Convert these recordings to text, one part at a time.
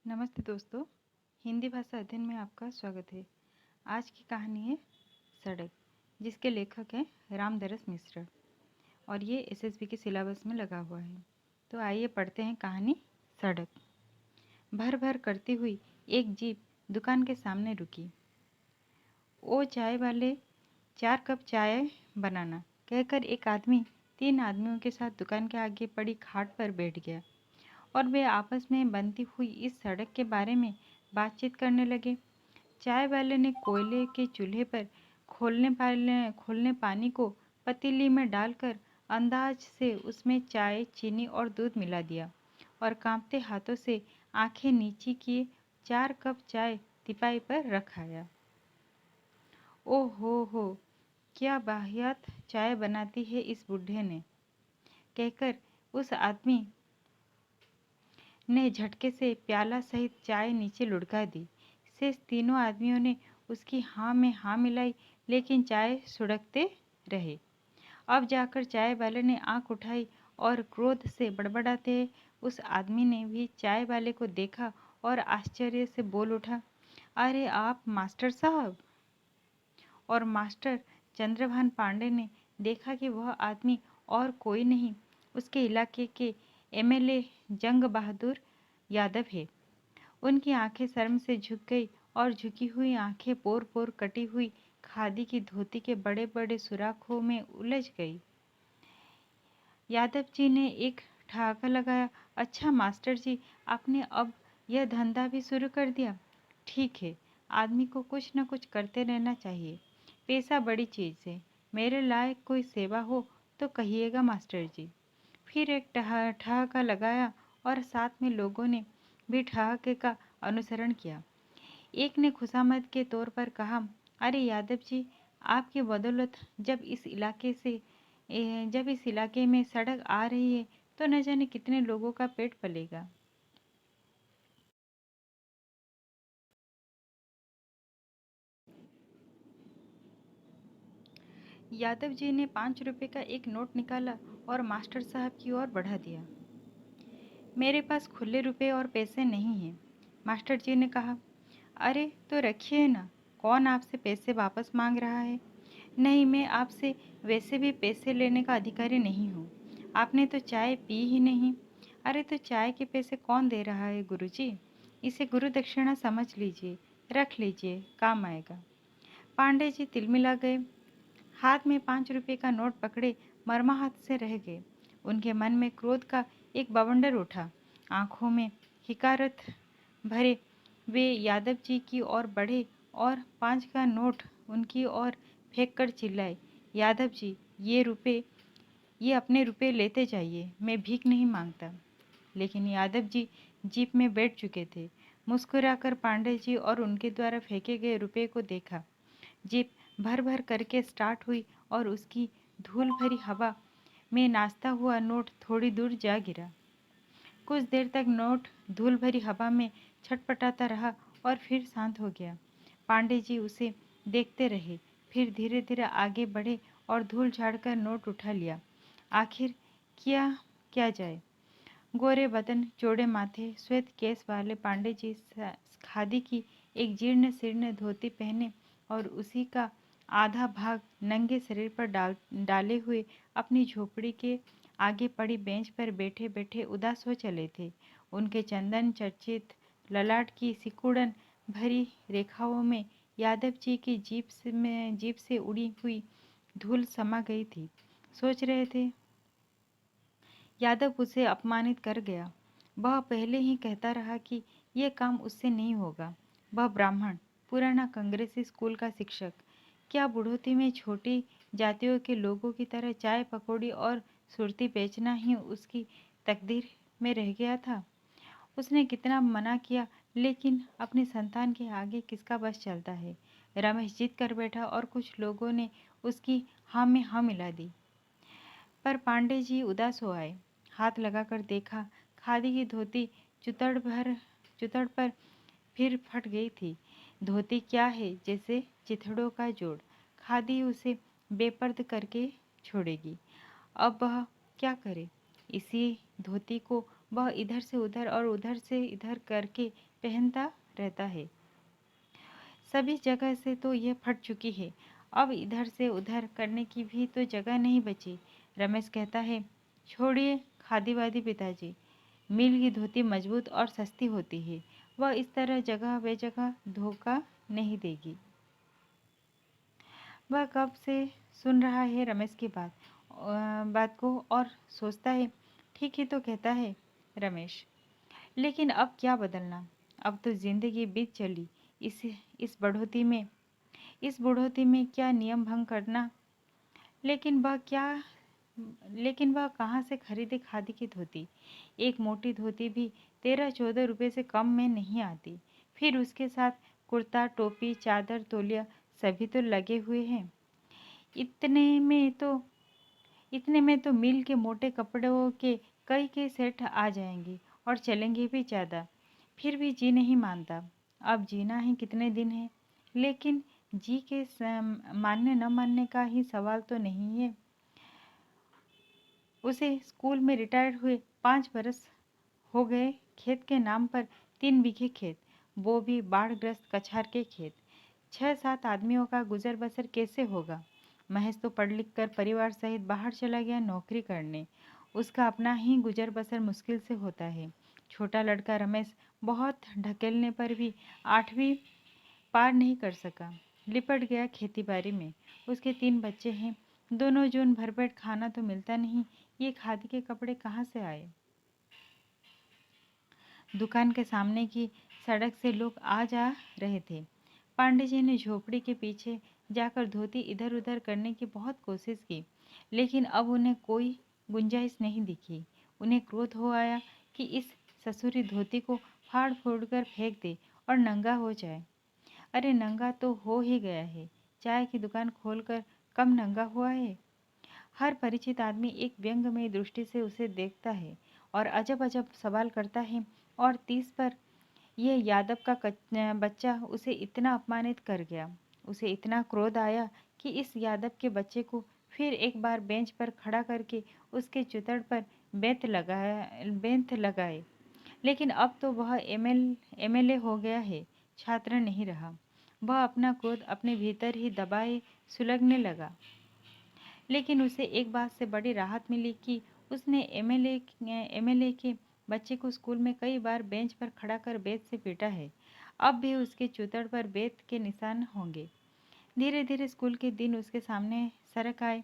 नमस्ते दोस्तों, हिंदी भाषा अध्ययन में आपका स्वागत है। आज की कहानी है सड़क, जिसके लेखक हैं रामदरस मिश्र और ये एसएसबी के सिलेबस में लगा हुआ है। तो आइए पढ़ते हैं कहानी सड़क। भर भर करती हुई एक जीप दुकान के सामने रुकी। ओ चाय वाले, 4 कप चाय बनाना, कहकर एक आदमी 3 आदमियों के साथ दुकान के आगे पड़ी खाट पर बैठ गया और वे आपस में बनती हुई इस सड़क के बारे में बातचीत करने लगे। चाय वाले ने कोयले के चूल्हे पर खोलने पानी को पतीली में डालकर अंदाज से उसमें चाय, चीनी और दूध मिला दिया और कांपते हाथों से आंखें नीची किए 4 कप चाय तिपाई पर रख आया। ओ हो, क्या बाहियात चाय बनाती है इस बूढ़े ने, कहकर उस आदमी ने झटके से प्याला सहित चाय नीचे लुढ़का दी। शेष तीनों आदमियों ने उसकी हाँ में हाँ मिलाई, लेकिन चाय सुड़कते रहे। अब जाकर चाय वाले ने आंख उठाई और क्रोध से बड़बड़ाते उस आदमी ने भी चाय वाले को देखा और आश्चर्य से बोल उठा, अरे आप मास्टर साहब। और मास्टर चंद्रभान पांडे ने देखा कि वह आदमी और कोई नहीं, उसके इलाके के एमएलए जंग बहादुर यादव है। उनकी आंखें शर्म से झुक गई और झुकी हुई आंखें पोर पोर कटी हुई खादी की धोती के बड़े बड़े सुराखों में उलझ गई। यादव जी ने एक ठहाका लगाया, अच्छा मास्टर जी, आपने अब यह धंधा भी शुरू कर दिया। ठीक है, आदमी को कुछ न कुछ करते रहना चाहिए। पैसा बड़ी चीज़ है। मेरे लायक कोई सेवा हो तो कहिएगा मास्टर जी। फिर एक ठहाका लगाया और साथ में लोगों ने भी ठहाके का अनुसरण किया। एक ने खुशामद के तौर पर कहा, अरे यादव जी, आपकी बदौलत जब इस इलाके में सड़क आ रही है तो न जाने कितने लोगों का पेट पलेगा। यादव जी ने 5 रुपए का एक नोट निकाला और मास्टर साहब की ओर बढ़ा दिया। मेरे पास खुले रुपए और पैसे नहीं हैं, मास्टर जी ने कहा। अरे तो रखिए ना, कौन आपसे पैसे वापस मांग रहा है। नहीं, मैं आपसे वैसे भी पैसे लेने का अधिकारी नहीं हूँ। आपने तो चाय पी ही नहीं। अरे तो चाय के पैसे कौन दे रहा है गुरुजी? इसे गुरु दक्षिणा समझ लीजिए, रख लीजिए, काम आएगा। पांडे जी तिलमिला गए। हाथ में 5 रुपए का नोट पकड़े मर्माहत से रह गए। उनके मन में क्रोध का एक बवंडर उठा। आंखों में हिकारत भरे वे यादव जी की ओर बढ़े और 5 का नोट उनकी ओर फेंक कर चिल्लाए, यादव जी, ये अपने रुपए लेते जाइए, मैं भीख नहीं मांगता। लेकिन यादव जी जीप में बैठ चुके थे। मुस्कुराकर पांडे जी और उनके द्वारा फेंके गए रुपए को देखा। जीप भर भर करके स्टार्ट हुई और उसकी धूल भरी हवा में नाचता हुआ नोट थोड़ी दूर जा गिरा। कुछ देर तक नोट धूल भरी हवा में छटपटाता रहा और फिर शांत हो गया। पांडे जी उसे देखते रहे, फिर धीरे धीरे आगे बढ़े और धूल झाड़कर नोट उठा लिया। आखिर किया क्या जाए। गोरे बदन, चौड़े माथे, श्वेत केस वाले पांडे जी खादी की एक जीर्ण शीर्ण धोती पहने और उसी का आधा भाग नंगे शरीर पर डाले हुए अपनी झोपड़ी के आगे पड़ी बेंच पर बैठे बैठे उदास हो चले थे। उनके चंदन चर्चित ललाट की सिकुड़न भरी रेखाओं में यादव जी की जीप से उड़ी हुई धूल समा गई थी। सोच रहे थे, यादव उसे अपमानित कर गया। वह पहले ही कहता रहा कि यह काम उससे नहीं होगा। वह ब्राह्मण, पुराना कांग्रेसी स्कूल का शिक्षक, क्या बुढ़ोती में छोटी जातियों के लोगों की तरह चाय पकौड़ी और सुरती बेचना ही उसकी तकदीर में रह गया था। उसने कितना मना किया, लेकिन अपनी संतान के आगे किसका बस चलता है। रमेश जिद कर बैठा और कुछ लोगों ने उसकी हाँ में हाँ मिला दी। पर पांडे जी उदास हो आए। हाथ लगाकर देखा, खादी की धोती चुतड़ पर फिर फट गई थी। धोती क्या है, जैसे चिथड़ों का जोड़। खादी उसे बेपर्द करके छोड़ेगी। अब वह क्या करे। इसी धोती को वह इधर से उधर और उधर से इधर करके पहनता रहता है। सभी जगह से तो यह फट चुकी है, अब इधर से उधर करने की भी तो जगह नहीं बची। रमेश कहता है, छोड़िए खादी वादी पिताजी, मिल की धोती मजबूत और सस्ती होती है, वह इस तरह जगह बेजगह धोखा नहीं देगी। वह कब से सुन रहा है रमेश की बात को और सोचता है, ठीक ही तो कहता है रमेश, लेकिन अब क्या बदलना। अब तो जिंदगी बीत चली। इस इस बढ़ोती में इस बुढ़ोती में क्या नियम भंग करना। लेकिन वह क्या लेकिन वह कहाँ से खरीदे खादी की धोती। एक मोटी धोती भी 13-14 रुपए से कम में नहीं आती। फिर उसके साथ कुर्ता, टोपी, चादर, तौलिया सभी तो लगे हुए हैं। इतने में तो मिल के मोटे कपड़ों के कई सेट आ जाएंगे और चलेंगे भी ज़्यादा। फिर भी जी नहीं मानता। अब जीना ही कितने दिन है। लेकिन जी के मानने न मानने का ही सवाल तो नहीं है। उसे स्कूल में रिटायर्ड हुए 5 बरस हो गए। खेत के नाम पर 3 बीघे खेत, वो भी बाढ़ग्रस्त कछार के खेत। 6-7 आदमियों का गुजर बसर कैसे होगा। महेश तो पढ़ लिख कर परिवार सहित बाहर चला गया नौकरी करने। उसका अपना ही गुजर बसर मुश्किल से होता है। छोटा लड़का रमेश बहुत ढकेलने पर भी 8वीं पार नहीं कर सका। लिपट गया खेती बाड़ी में। उसके 3 बच्चे हैं। दोनों जून भरपेट खाना तो मिलता नहीं। ये खादी के कपड़े कहाँ से आए। दुकान के सामने की सड़क से लोग आ जा रहे थे। पांडे जी ने झोपड़ी के पीछे जाकर धोती इधर उधर करने की बहुत कोशिश की, लेकिन अब उन्हें कोई गुंजाइश नहीं दिखी। उन्हें क्रोध हो आया कि इस ससुरी धोती को फाड़ फूड़ कर फेंक दे और नंगा हो जाए। अरे नंगा तो हो ही गया है। चाय की दुकान खोलकर कम नंगा हुआ है। हर परिचित आदमी एक व्यंग्यमय दृष्टि से उसे देखता है और अजब अजब सवाल करता है। और 30 पर यह यादव का बच्चा उसे इतना अपमानित कर गया। उसे इतना क्रोध आया कि इस यादव के बच्चे को फिर एक बार बेंच पर खड़ा करके उसके चुतड़ पर बेंत लगाए। लेकिन अब तो वह एमएलए हो गया है, छात्र नहीं रहा। वह अपना क्रोध अपने भीतर ही दबाए सुलगने लगा। लेकिन उसे एक बात से बड़ी राहत मिली कि उसने एमएलए के बच्चे को स्कूल में कई बार बेंच पर खड़ा कर बेत से पीटा है। अब भी उसके चूतड़ पर बेत के निशान होंगे। धीरे धीरे स्कूल के दिन उसके सामने सरक आए।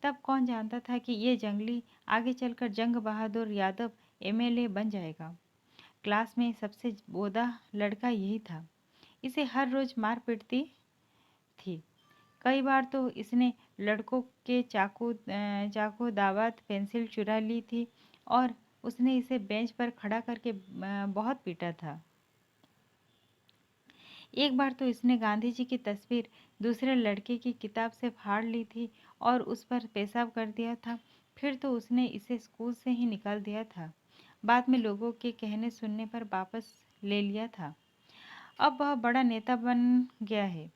तब कौन जानता था कि ये जंगली आगे चलकर जंग बहादुर यादव एमएलए बन जाएगा। क्लास में सबसे बोदा लड़का यही था। इसे हर रोज मार पीटती थी। कई बार तो इसने लड़कों के चाकू दावत पेंसिल चुरा ली थी और उसने इसे बेंच पर खड़ा करके बहुत पीटा था। एक बार तो इसने गांधी जी की तस्वीर दूसरे लड़के की किताब से फाड़ ली थी और उस पर पेशाब कर दिया था। फिर तो उसने इसे स्कूल से ही निकाल दिया था। बाद में लोगों के कहने सुनने पर वापस ले लिया था। अब वह बड़ा नेता बन गया है।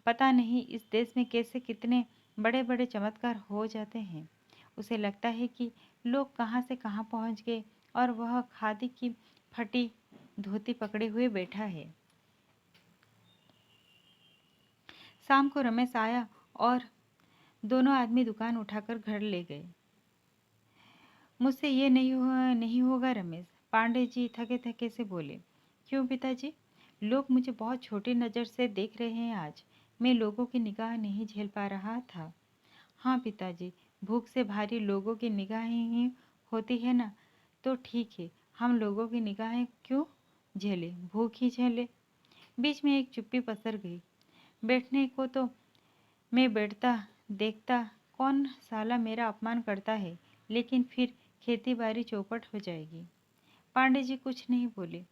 पता नहीं इस देश में कैसे कितने बड़े बड़े चमत्कार हो जाते हैं। उसे लगता है कि लोग कहाँ से कहाँ पहुँच गए और वह खादी की फटी धोती पकड़े हुए बैठा है। शाम को रमेश आया और दोनों आदमी दुकान उठाकर घर ले गए। मुझसे ये नहीं होगा रमेश, पांडे जी थके थके से बोले। क्यों पिताजी? लोग मुझे बहुत छोटी नज़र से देख रहे हैं आज। मैं लोगों की निगाह नहीं झेल पा रहा था। हाँ पिताजी, भूख से भारी लोगों की निगाहें ही होती है ना, तो ठीक है, हम लोगों की निगाहें क्यों झेले, भूख ही झेले। बीच में एक चुप्पी पसर गई। बैठने को तो मैं बैठता, देखता कौन साला मेरा अपमान करता है, लेकिन फिर खेती बाड़ी चौपट हो जाएगी। पांडे जी कुछ नहीं बोले।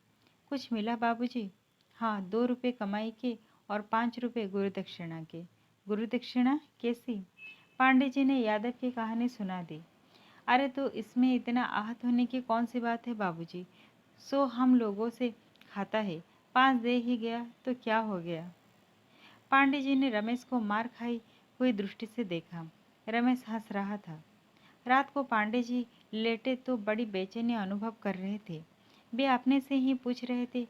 कुछ मिला बाबूजी? हाँ, 2 रुपए कमाई के और 5 रुपए गुरुदक्षिणा के। गुरुदक्षिणा कैसी? पांडे जी ने यादव की कहानी सुना दी। अरे तो इसमें इतना आहत होने की कौन सी बात है बाबूजी? सो हम लोगों से खाता है, 5 दे ही गया तो क्या हो गया। पांडे जी ने रमेश को मार खाई हुई दृष्टि से देखा। रमेश हंस रहा था। रात को पांडे जी लेटे तो बड़ी बेचैनी अनुभव कर रहे थे। वे अपने से ही पूछ रहे थे,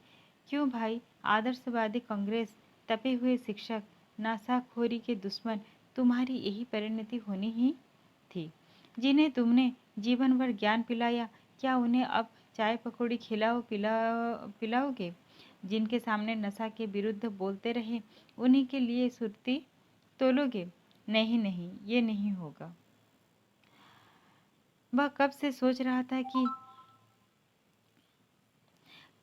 क्यों भाई, आदर्शवादी कांग्रेस, तपे हुए शिक्षक, नशाखोरी के दुश्मन, तुम्हारी यही परिणति होनी ही थी। जिन्हें तुमने जीवन भर ज्ञान पिलाया, क्या उन्हें अब चाय पकौड़ी पिलाओगे? जिनके सामने नशा के विरुद्ध बोलते रहे, उन्हीं के लिए सुर्ती तोलोगे? नहीं नहीं, ये नहीं होगा। वह कब से सोच रहा था कि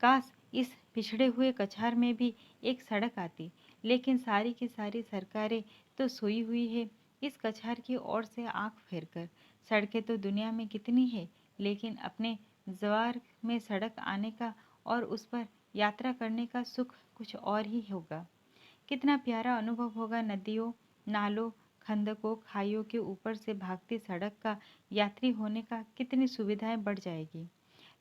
काश इस पिछड़े हुए कछार में भी एक सड़क आती, लेकिन सारी की सारी सरकारें तो सोई हुई है इस कछार की ओर से आंख फेरकर। सड़कें तो दुनिया में कितनी है, लेकिन अपने जवार में सड़क आने का और उस पर यात्रा करने का सुख कुछ और ही होगा। कितना प्यारा अनुभव होगा नदियों, नालों, खंदकों, खाइयों के ऊपर से भागती सड़क का यात्री होने का। कितनी सुविधाएं बढ़ जाएगी।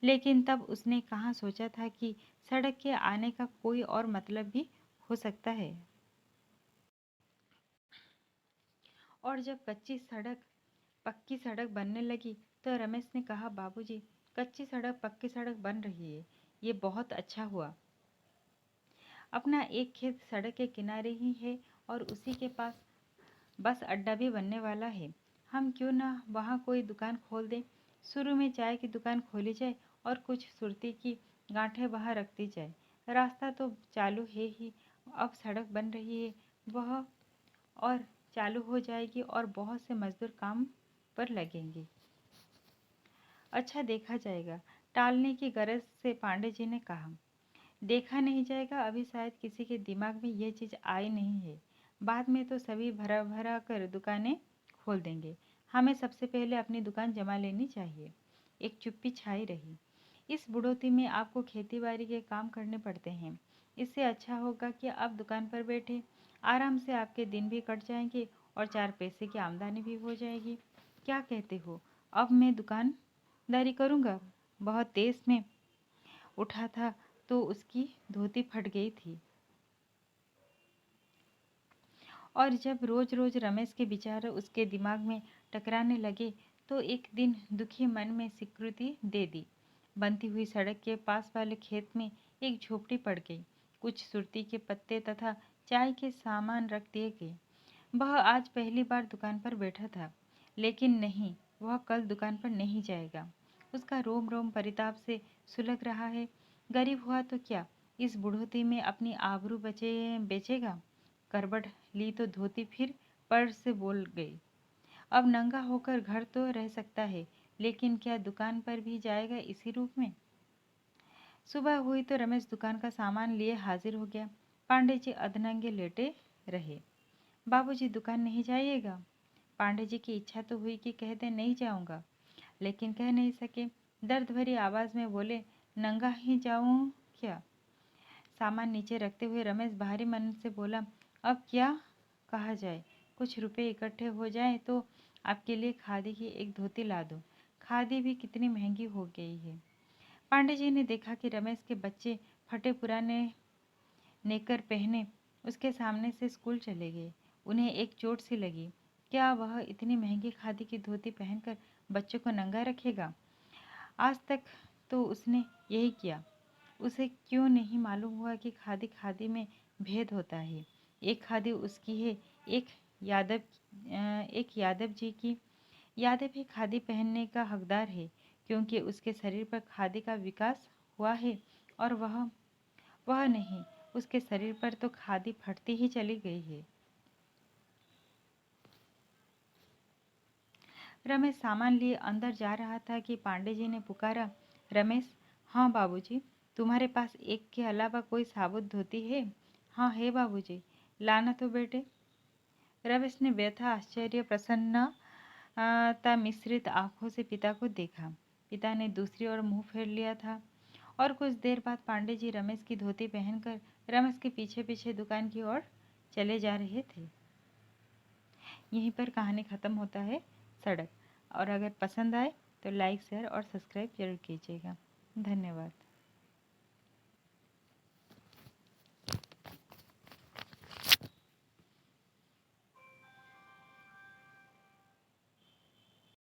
लेकिन तब उसने कहाँ सोचा था कि सड़क के आने का कोई और मतलब भी हो सकता है। और जब कच्ची सड़क पक्की सड़क बनने लगी तो रमेश ने कहा, बाबूजी, कच्ची सड़क पक्की सड़क बन रही है, ये बहुत अच्छा हुआ। अपना एक खेत सड़क के किनारे ही है और उसी के पास बस अड्डा भी बनने वाला है। हम क्यों ना वहाँ कोई दुकान खोल दें। शुरू में चाय की दुकान खोली जाए और कुछ सुरती की गांठें वहाँ रख दी जाए। रास्ता तो चालू है ही, अब सड़क बन रही है वह और चालू हो जाएगी और बहुत से मजदूर काम पर लगेंगे। अच्छा, देखा जाएगा। टालने की गरज से पांडे जी ने कहा, देखा नहीं जाएगा, अभी शायद किसी के दिमाग में यह चीज़ आई नहीं है। बाद में तो सभी भरा भरा कर दुकानें खोल देंगे। हमें सबसे पहले अपनी दुकान जमा लेनी चाहिए। एक चुप्पी छाई रही। इस बुढ़ोती में आपको खेती बाड़ी के काम करने पड़ते हैं। इससे अच्छा होगा कि आप दुकान पर बैठे, आराम से आपके दिन भी कट जाएंगे और 4 पैसे की आमदनी भी हो जाएगी। क्या कहते हो? अब मैं दुकानदारी करूँगा। बहुत तेज में उठा था तो उसकी धोती फट गई थी। और जब रोज रोज रमेश के विचार उसके दिमाग में टकराने लगे तो एक दिन दुखी मन में स्वीकृति दे दी। बनती हुई सड़क के पास वाले खेत में एक झोपड़ी पड़ गई। कुछ सुरती के पत्ते तथा चाय के सामान रख दिए गए। वह आज पहली बार दुकान पर बैठा था, लेकिन नहीं, वह कल दुकान पर नहीं जाएगा। उसका रोम रोम परिताप से सुलग रहा है। गरीब हुआ तो क्या, इस बुढ़ोती में अपनी आबरू बेचेगा। करबट ली तो धोती फिर पर से बोल गई, अब नंगा होकर घर तो रह सकता है, लेकिन क्या दुकान पर भी जाएगा इसी रूप में? सुबह हुई तो रमेश दुकान का सामान लिए हाजिर हो गया। पांडे जी अधनंगे लेटे रहे। बाबूजी, दुकान नहीं जाइएगा? पांडे जी की इच्छा तो हुई कि कह दे नहीं जाऊंगा, लेकिन कह नहीं सके। दर्द भरी आवाज में बोले, नंगा ही जाऊं क्या? सामान नीचे रखते हुए रमेश बाहरी मन से बोला, अब क्या कहा जाए, कुछ रुपए इकट्ठे हो जाए तो आपके लिए खादी की एक धोती ला दूं। खादी भी कितनी महंगी हो गई है। पांडे जी ने देखा कि रमेश के बच्चे फटे पुराने नेकर पहने उसके सामने से स्कूल चले गए। उन्हें एक चोट सी लगी। क्या वह इतनी महंगी खादी की धोती पहनकर बच्चों को नंगा रखेगा? आज तक तो उसने यही किया। उसे क्यों नहीं मालूम हुआ कि खादी खादी में भेद होता है। एक खादी उसकी है, एक यादव जी की। यादव भी खादी पहनने का हकदार है, क्योंकि उसके शरीर पर खादी का विकास हुआ है और वह नहीं, उसके शरीर पर तो खादी फटती ही चली गई है। रमेश सामान लिए अंदर जा रहा था कि पांडे जी ने पुकारा, रमेश। हाँ बाबूजी, तुम्हारे पास एक के अलावा कोई साबुत धोती है? हाँ है बाबूजी। लाना तो बेटे। रमेश ने व्यथा, आश्चर्य, प्रसन्नता मिश्रित आंखों से पिता को देखा। पिता ने दूसरी ओर मुंह फेर लिया था। और कुछ देर बाद पांडे जी रमेश की धोती पहनकर रमेश के पीछे पीछे दुकान की ओर चले जा रहे थे। यहीं पर कहानी ख़त्म होता है, सड़क। और अगर पसंद आए तो लाइक, शेयर और सब्सक्राइब जरूर कीजिएगा। धन्यवाद।